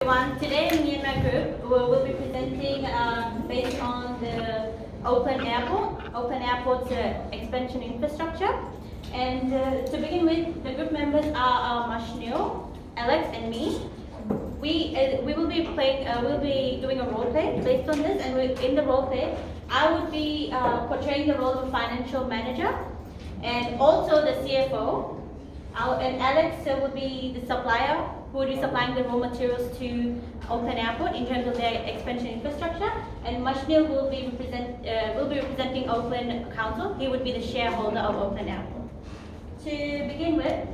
Everyone, today me and my group will be presenting based on the Open Airport, expansion infrastructure. And to begin with, the group members are Mashnil, Alex, and me. We will be playing. We'll be doing a role play based on this, and in the role play, I would be portraying the role of a financial manager, and also the CFO. And Alex will be the supplier who will be supplying the raw materials to Open Airport in terms of their expansion infrastructure. And Mashnil will be representing Open Council. He would be the shareholder of Open Airport. To begin with,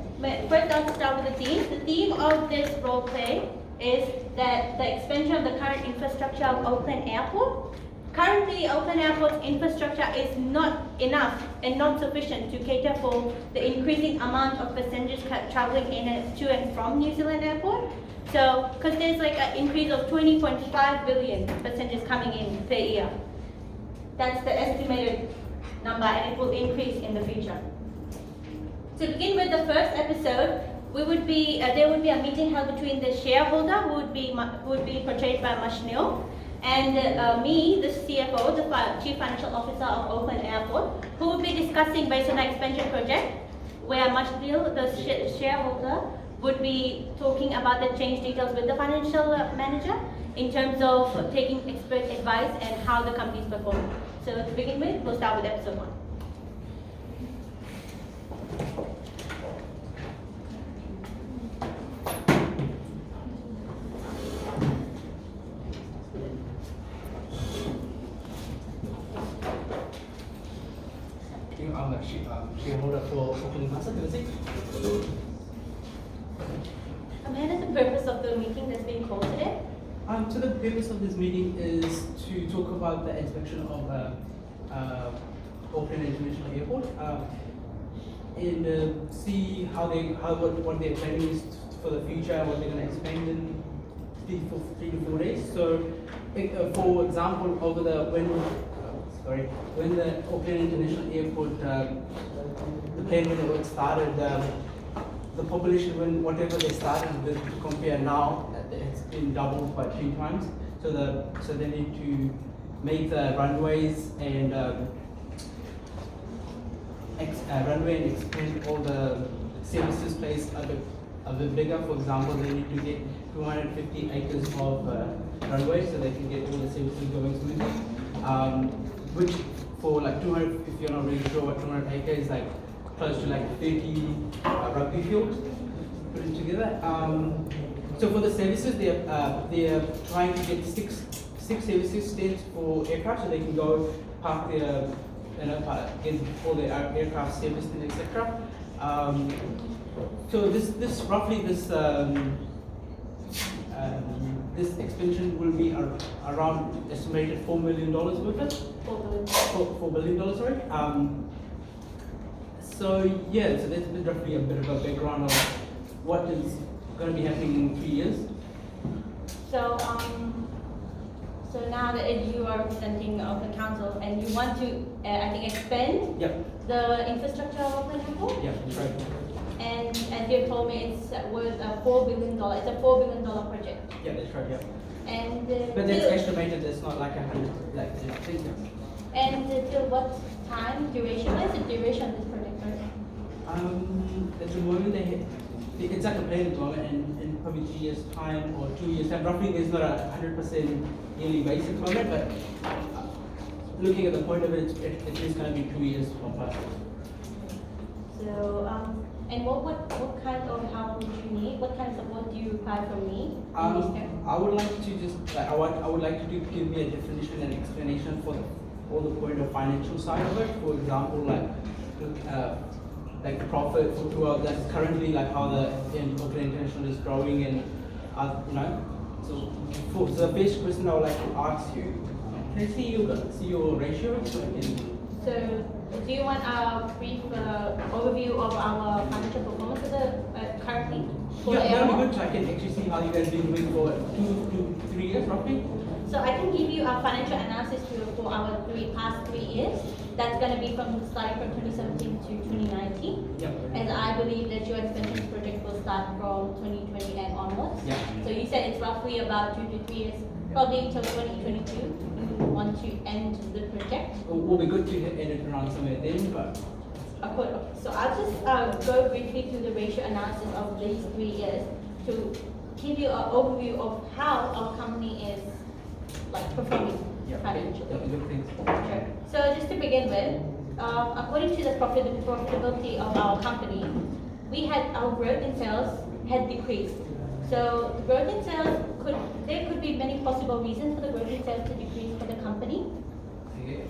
first I'll start with the theme. The theme of this role play is that the expansion of the current infrastructure of Open Airport. Currently, Open Airport's infrastructure is not enough and not sufficient to cater for the increasing amount of passengers traveling to and from New Zealand Airport. So, because there's like an increase of 20.5 billion passengers coming in per year. That's the estimated number, and it will increase in the future. To begin with the first episode, there would be a meeting held between the shareholder, who would be portrayed by Mashnil, and me, the CFO, the Chief Financial Officer of Open Airport, who will be discussing based on the expansion project, where Mashnil, the shareholder, would be talking about the change details with the financial manager in terms of taking expert advice and how the company is performing. So to begin with, we'll start with episode 1. I'm a shareholder for Open Master. What is the purpose of the meeting that's being called today? So the purpose of this meeting is to talk about the inspection of Auckland International Airport and see what their planning is for the future, what they're going to expand in 3 to 4 days. So, for example, when the Auckland International Airport, the plan when the work started, the population, whatever they started with, to compare now, it's been doubled by 3 times. So they need to make the runways and expand all the services place a bit bigger. For example, they need to get 250 acres of runway so they can get all the services going smoothly. Which for like 200, if you're not really sure what 200 acres is, like close to like 30 rugby fields put it together. So for the services, they're trying to get six services stands for aircraft, so they can go park their, get all their aircraft serviced and etc. So this expansion will be around estimated $4 million worth it. $4 billion, sorry. So that's roughly a bit of a background of what is going to be happening in 3 years. So now that you are representing Open Council and you want to, I think, expand the infrastructure of Open Airport? Yeah, that's right. And as you told me, it's worth $4 billion. It's a $4 billion project. Yeah, that's right. Yeah. And but that's estimated. It's not like 100, like and till what time duration? What is the duration of this project? At the moment, it's like a plan at the moment, and in probably 3 years' time or 2 years' time. Roughly, there's not a 100% yearly basis on it, but looking at the point of it, it is going to be 2 years or plus. So, and what kind of help would you need? What kind of support do you require from me? I would like to just I would like to give me a definition and explanation for all the point of financial side of it. For example, like profit throughout that's currently like how the Auckland International is growing and So for the first question I would like to ask you, can I see your ratio? So do you want a brief overview of our financial performance currently? for Yeah, the that would be airport? good, so I can actually see how you guys been doing for 2 to 3 years roughly. So I can give you a financial analysis for our past 3 years. That's going to be starting from 2017 to 2019. Yeah. And I believe that your expansion project will start from 2020 and onwards. Yeah. So you said it's roughly about 2 to 3 years, probably until 2022. You want to end the project. It will be good to end it around somewhere then, but So I'll just go briefly through the ratio analysis of these 3 years to give you an overview of how our company is performing financially. that would be good things. Sure. So just to begin with, according to the profitability of our company, our growth in sales had decreased. So the growth in sales there could be many possible reasons for the growth in sales to decrease for the company. Okay.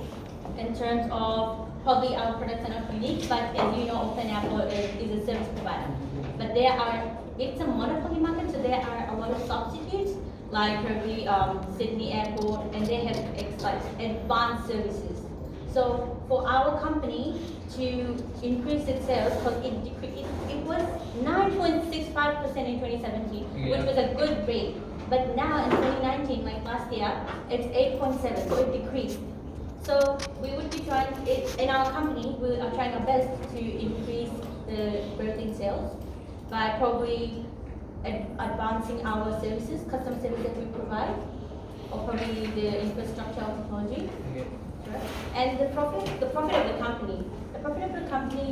In terms of probably our products are not unique, but as you know, OpenApple is a service provider. But it's a monopoly market, so there are a lot of substitutes, like probably Sydney Airport, and they have advanced services. So for our company to increase its sales, because it was 9.65% in 2017, which was a good rate. But now in 2019, like last year, it's 8.7, so it decreased. So we would be trying, in our company, we are trying our best to increase the growth in sales by probably advancing our services, customer services that we provide, or probably the infrastructure of technology. Okay. And the profit of the company,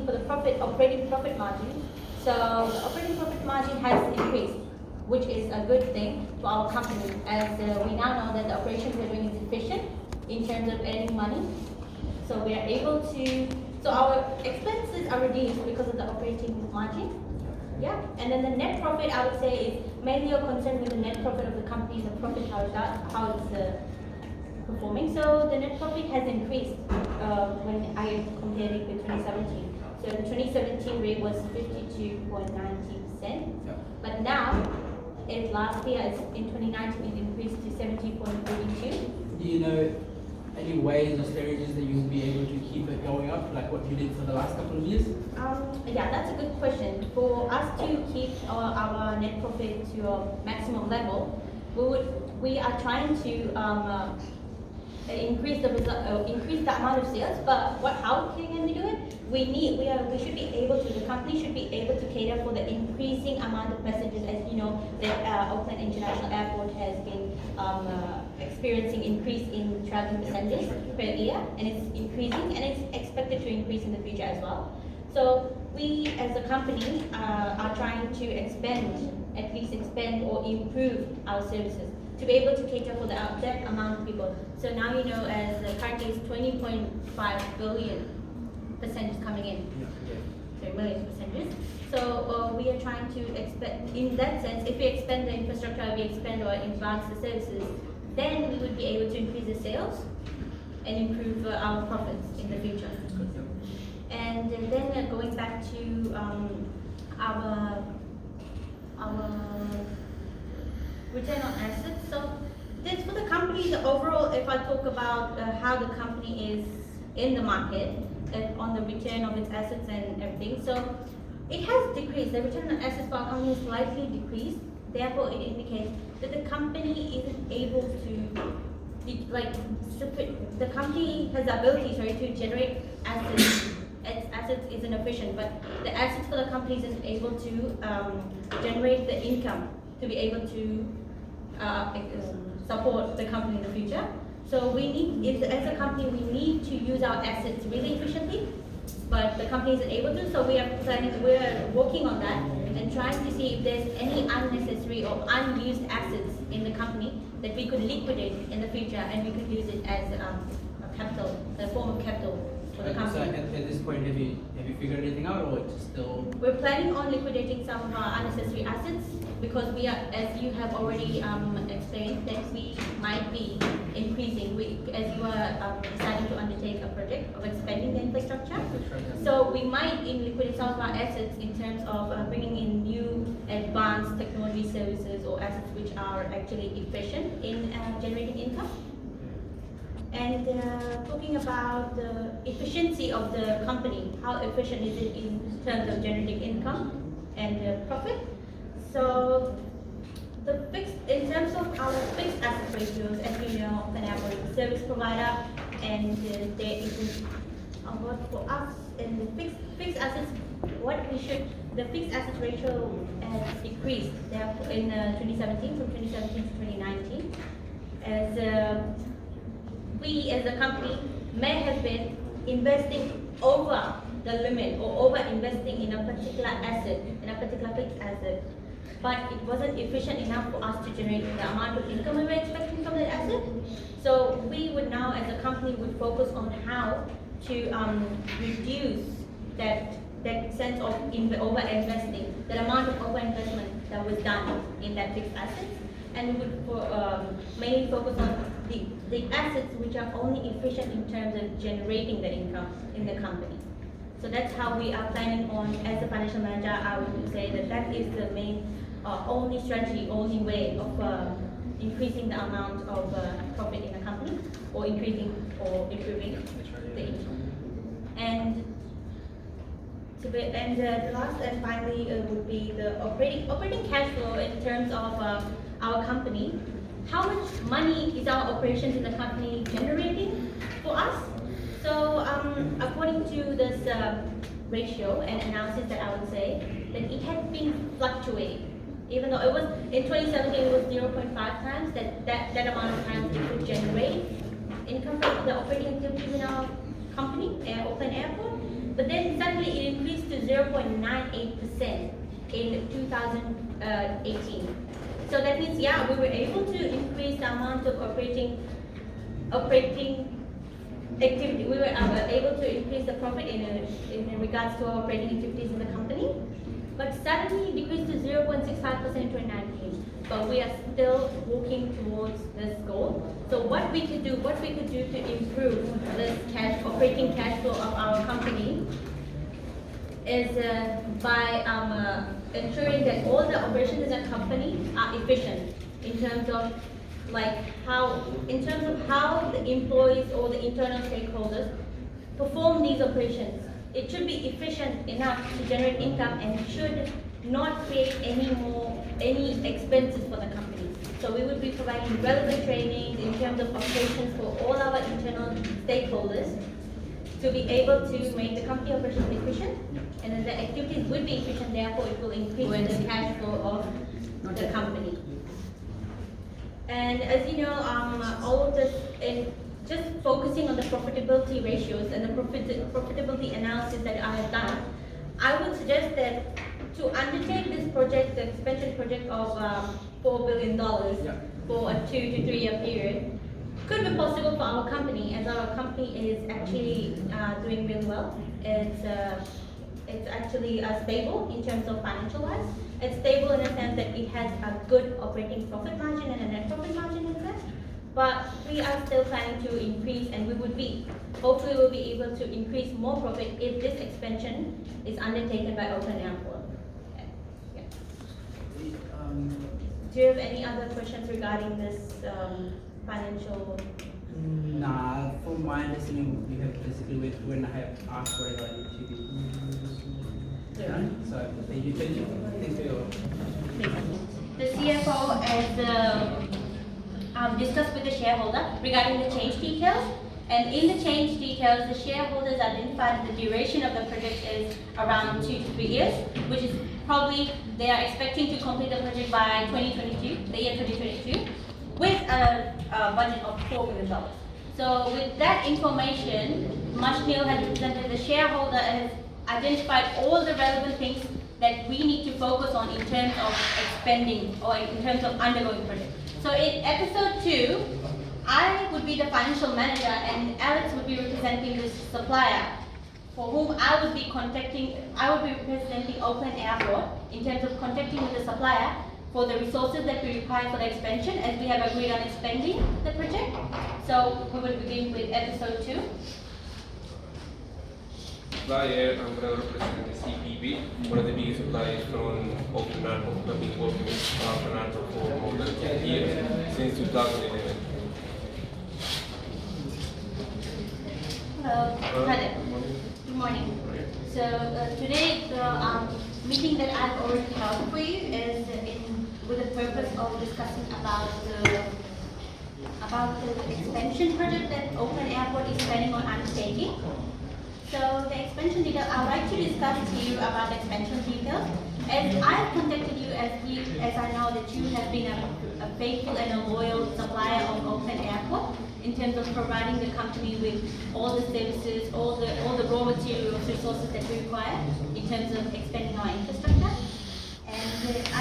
for the operating profit margin. So the operating profit margin has increased, which is a good thing for our company, as we now know that the operations we're doing is efficient in terms of earning money. So we are able to, so our expenses are reduced because of the operating margin. Yeah, and then the net profit, I would say, is mainly you're concerned with the net profit of the company, the profit, how it's performing. So the net profit has increased when I compared it with 2017. So the 2017 rate was 52.90%, but now, last year, in 2019, it increased to 70.32. Do you know any ways or strategies that you'll be able to keep it going up, like what you did for the last couple of years? Yeah, that's a good question. For us to keep our net profit to a maximum level, we are trying to increase the amount of sales. But how can we do it? We should be able to. The company should be able to cater for the increasing amount of passengers. As you know, the Auckland International Airport has been experiencing increase in traveling passengers per year, and it's increasing, and it's expected to increase in the future as well. So we, as a company, are trying to at least expand or improve our services to be able to cater for that amount of people. So now you know, as currently is 20.5 billion passengers coming in. So million passengers. So we are trying to expand, in that sense, if we expand the infrastructure, we expand or advance the services, then we would be able to increase the sales and improve our profits in the future. And then going back to our return on assets. So this for the company, the overall, if I talk about how the company is in the market, on the return of its assets and everything. So it has decreased. The return on assets for our company is slightly decreased. Therefore, it indicates that the company isn't able to, the company has the ability, to generate assets. Its assets isn't efficient, but the assets for the company isn't able to generate the income to be able to support the company in the future. So we need, as a company, we need to use our assets really efficiently, but the company isn't able to. So we're working on that and trying to see if there's any unnecessary or unused assets in the company that we could liquidate in the future, and we could use it as a form of capital for the company. So at this point, have you figured anything out, or it's still? We're planning on liquidating some of our unnecessary assets, because we are, as you have already explained, that we might be increasing. As you are deciding to undertake a project of expanding the infrastructure, so we might liquidate some of our assets in terms of bringing in new advanced technology services or assets which are actually efficient in generating income. And talking about the efficiency of the company, how efficient is it in terms of generating income and profit? So in terms of our fixed asset ratios, as you know, Open Airport is a service provider, and there is what for us in the fixed assets, the fixed asset ratio has decreased therefore in 2017 from 2017 to 2019, as we as a company may have been investing over the limit or over investing in a particular asset, in a particular fixed asset, but it wasn't efficient enough for us to generate the amount of income we were expecting from that asset. So we would now, as a company, would focus on how to reduce that sense of over investing, that amount of over investment that was done in that fixed assets, and we would mainly focus on the assets which are only efficient in terms of generating the income in the company. So that's how we are planning on, as a financial manager, I would say that is the main, only strategy, only way of increasing the amount of profit in the company, or increasing or improving the income. And the last and finally would be the operating cash flow in terms of our company. How much money is our operations in the company generating for us? So according to this ratio and analysis, that I would say that it had been fluctuating. Even though it was in 2017, it was 0.5 times that amount of times it would generate income from the operating activities in our company, Open Airport. But then suddenly it increased to 0.98% in 2018. So that means, yeah, we were able to increase the amount of operating activity. We were able to increase the profit in regards to our operating activities in the company. But suddenly it decreased to 0.65% in 2019. But we are still working towards this goal. So what we could do to improve this operating cash flow of our company is by ensuring that all the operations in the company are efficient in terms of how the employees or the internal stakeholders perform these operations. It should be efficient enough to generate income and should not create any expenses for the company. So we would be providing relevant trainings in terms of operations for all our internal stakeholders to be able to make the company operations efficient, and then the activities would be efficient, therefore it will increase the cash flow of the company. And as you know, all of this, in just focusing on the profitability ratios and the profitability analysis that I have done, I would suggest that to undertake this project, the expansion project of $4 billion for a 2 to 3 year period, could be possible for our company, as our company is actually doing really well. It's actually stable in terms of financial wise. It's stable in the sense that it has a good operating profit margin and a net profit margin in fact. But we are still planning to increase, and hopefully we'll be able to increase more profit if this expansion is undertaken by Open Airport. Yeah. Do you have any other questions regarding this financial? Nah, from my understanding, we have basically when I have asked whatever I need to be done. So thank you. Thanks for your. The CFO has discussed with the shareholder regarding the change details, and in the change details, the shareholders identified the duration of the project is around 2 to 3 years, which is probably they are expecting to complete the project by 2022, the year 2022, with a budget of $4 billion. So with that information, Mashnil has presented the shareholder and has identified all the relevant things that we need to focus on in terms of expanding or in terms of undergoing project. So in episode 2, I would be the financial manager and Alex would be representing the supplier, for whom I would be representing Open Airport in terms of contacting with the supplier for the resources that we require for the expansion, as we have agreed on expanding the project. So we will begin with episode 2. Supplier, I'm going to represent the CPB, one of the biggest suppliers from Open Airport. I've been working with Open Airport for more than 10 years, since 2011. Hello. Hi there. Good morning. So today meeting that I've already held for you is with the purpose of discussing about the expansion project that Open Airport is planning on undertaking. So the expansion detail, I'd like to discuss to you about the expansion details. As I've contacted you as I know that you have been a faithful and a loyal supplier of Open Airport in terms of providing the company with all the services, all the raw materials, resources that we require in terms of expanding our infrastructure. And I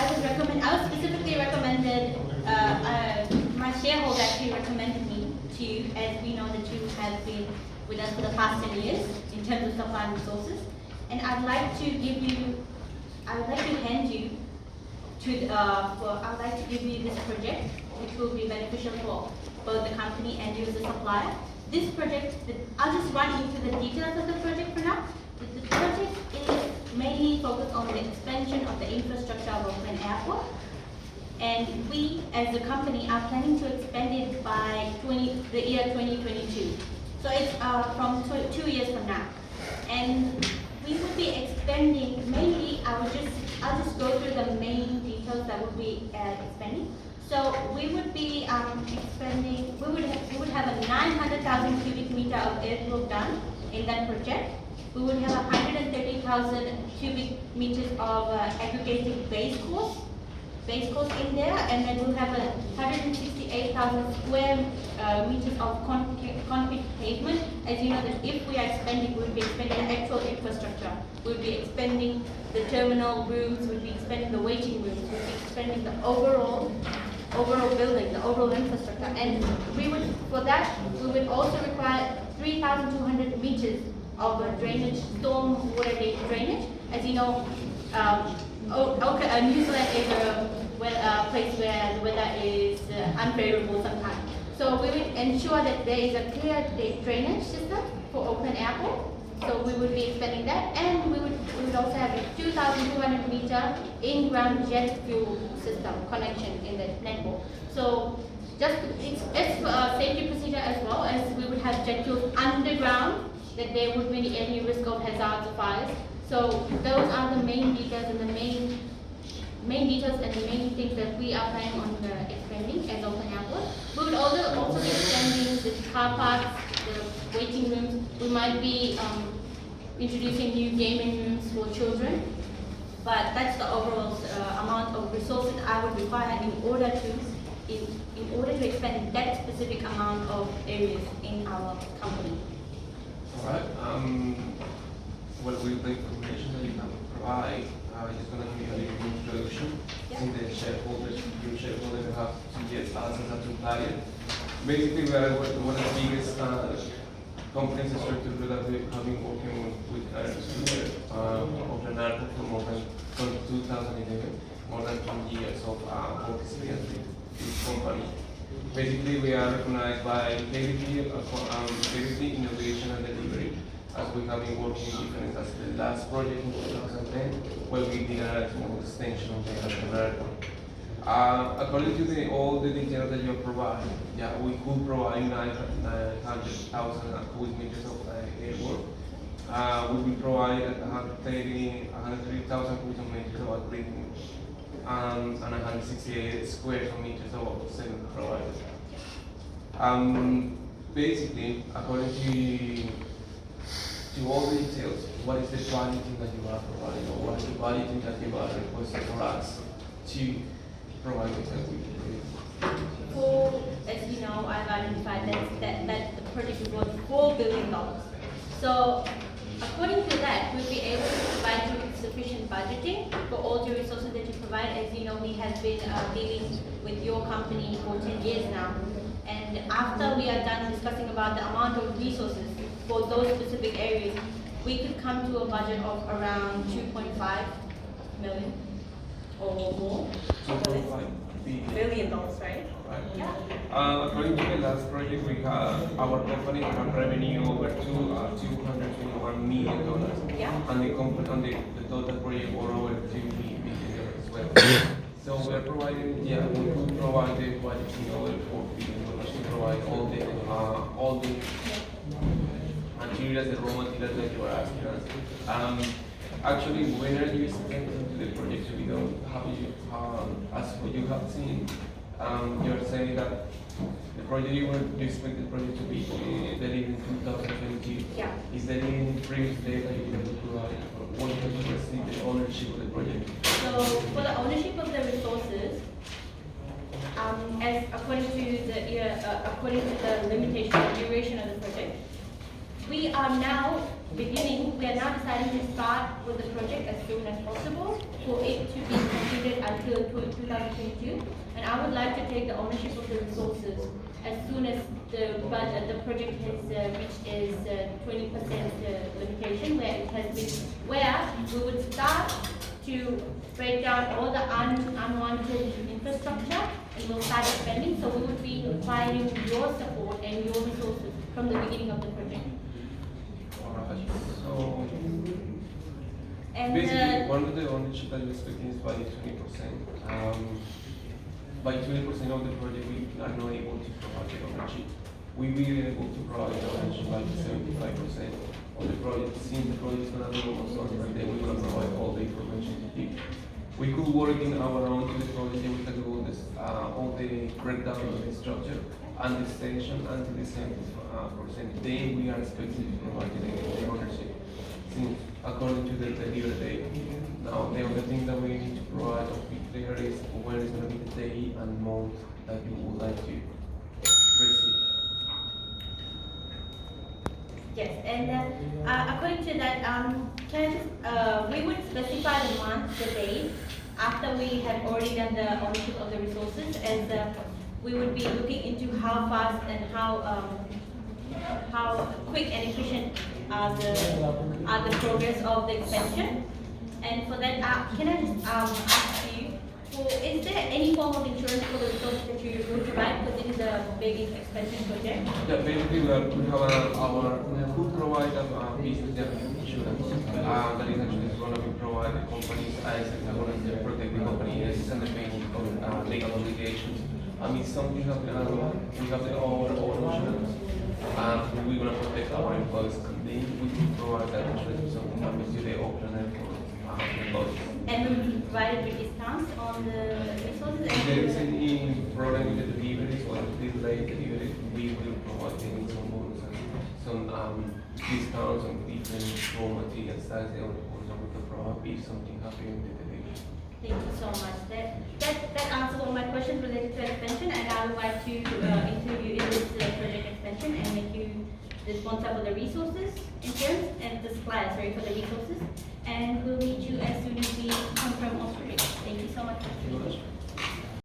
was specifically recommended, my shareholder actually recommended me to you, as we know that you have been with us for the past 10 years in terms of supplying resources. And I'd like to hand you I'd like to give you this project, which will be beneficial for both the company and you as a supplier. This project, I'll just run into the details of the project for now. The project is mainly focused on the expansion of the infrastructure of Auckland Airport. And we, as a company, are planning to expand it by the year 2022. So it's from 2 years from now. And we will be expanding, mainly, I'll just go through the main details that we'll be expanding. So we would be expanding, we would have a 900,000 cubic meter of airfield done in that project. We would have 130,000 cubic meters of aggregated base course in there, and then we'll have 168,000 square meters of concrete pavement. As you know, that if we are expanding, we'll be expanding the actual infrastructure. We'll be expanding the terminal rooms, we'll be expanding the waiting rooms, we'll be expanding the overall building, the overall infrastructure. And for that, we would also require 3,200 meters of drainage, storm water drainage. As you know, New Zealand is a place where the weather is unfavorable sometimes. So we would ensure that there is a clear drainage system for Auckland Airport. So we would be expanding that, and we would also have a 2,200 meter in-ground jet fuel system connection in the network. So it's a safety procedure as well, as we would have jet fuel underground, that there would be any risk of hazards or fires. So those are the main details and the main things that we are planning on expanding as Auckland Airport. We would also be expanding the car parks, the waiting rooms. We might be introducing new gaming rooms for children. But that's the overall amount of resources I would require in order to expand that specific amount of areas in our company. Alright, well, with the information that you can provide, I'm just going to give you a little introduction. Yeah. In the shareholders, your shareholders have 2 years as a supplier. Basically, we are one of the biggest companies and structures that we have been working with Auckland Airport from 2011, more than 20 years of work experience with this company. Basically, we are recognized by integrity, innovation, and delivery, as we have been working different as the last project in 2010, where we did a small extension of the Auckland Airport. According to all the details that you provide, yeah, we could provide 900,000 cubic meters of airwork. We will provide 130,000 cubic meters of aggregate and 168 square meters of cement provided. Basically, according to all the details, what is the quality that you are providing, or what is the quality that you are requesting for us to provide with As you know, I've identified that the project is worth $4 billion. So, according to that, we'll be able to provide you with sufficient budgeting for all the resources that you provide. As you know, we have been dealing with your company for 10 years now. And after we are done discussing about the amount of resources for those specific areas, we could come to a budget of around 2.5 million or more. $billion, right? Right. Yeah. According to the last project, we have our company have revenue over $221 million. Yeah. And the company, the total project were over $2 billion as well. So we are providing, we could provide the quality over $4 billion to provide all the materials, the raw materials that you are asking us. Actually, when are you expecting to the project to be done? Have you, as what you have seen, you're saying that the project you expect the project to be delivered in 2022. Yeah. Is there any previous data you can provide? Or what you have received the ownership of the project? So for the ownership of the resources, as according to the limitation and duration of the project, we are now deciding to start with the project as soon as possible for it to be completed until 2022. And I would like to take the ownership of the resources as soon as the project has reached its 20% limitation, where we would start to break down all the unwanted infrastructure and we'll start spending. So we would be requiring your support and your resources from the beginning of the project. So And basically, one of the ownership that you're expecting is by 20%. By 20% of the project, we are not able to provide the ownership. We will be able to provide the ownership by 75% of the project. Since the project is going to be almost done, and then we're going to provide all the information to you. We could work in our own to the project, and we can do this, all the breakdown of the structure and the station and the 70%. Then we are expecting to provide the ownership. Since according to the delivery date. Now, the other thing that we need to provide or be clear is when is going to be the day and month that you would like to receive. yes, and according to that, we would specify the month, the day, after we have already done the ownership of the resources, as we would be looking into how fast and how quick and efficient are the progress of the expansion. And for that, can I just ask you, is there any form of insurance for the resources that you're going to provide, because it is a big expansion project? Yeah, basically we have who provide business insurance that is actually going to be provided companies as going to protect the company as and the payment of legal obligations. I mean, something that we have our own insurance. We're going to protect our employees, and then we can provide that insurance if something happens to the Oakland Airport employees. And we will be provided with discounts on the resources? If there is any problem with the deliveries or delayed deliveries, we will provide them some bonus and some discounts on different raw materials that they also will provide if something happens with the delivery. Thank you so much. That answers all my questions related to expansion, and I would like to include you in this project expansion and make you responsible for the resources, insurance, and the supplier, sorry, for the resources. And we'll meet you as soon as we confirm all projects. Thank you so much. Thank you very much.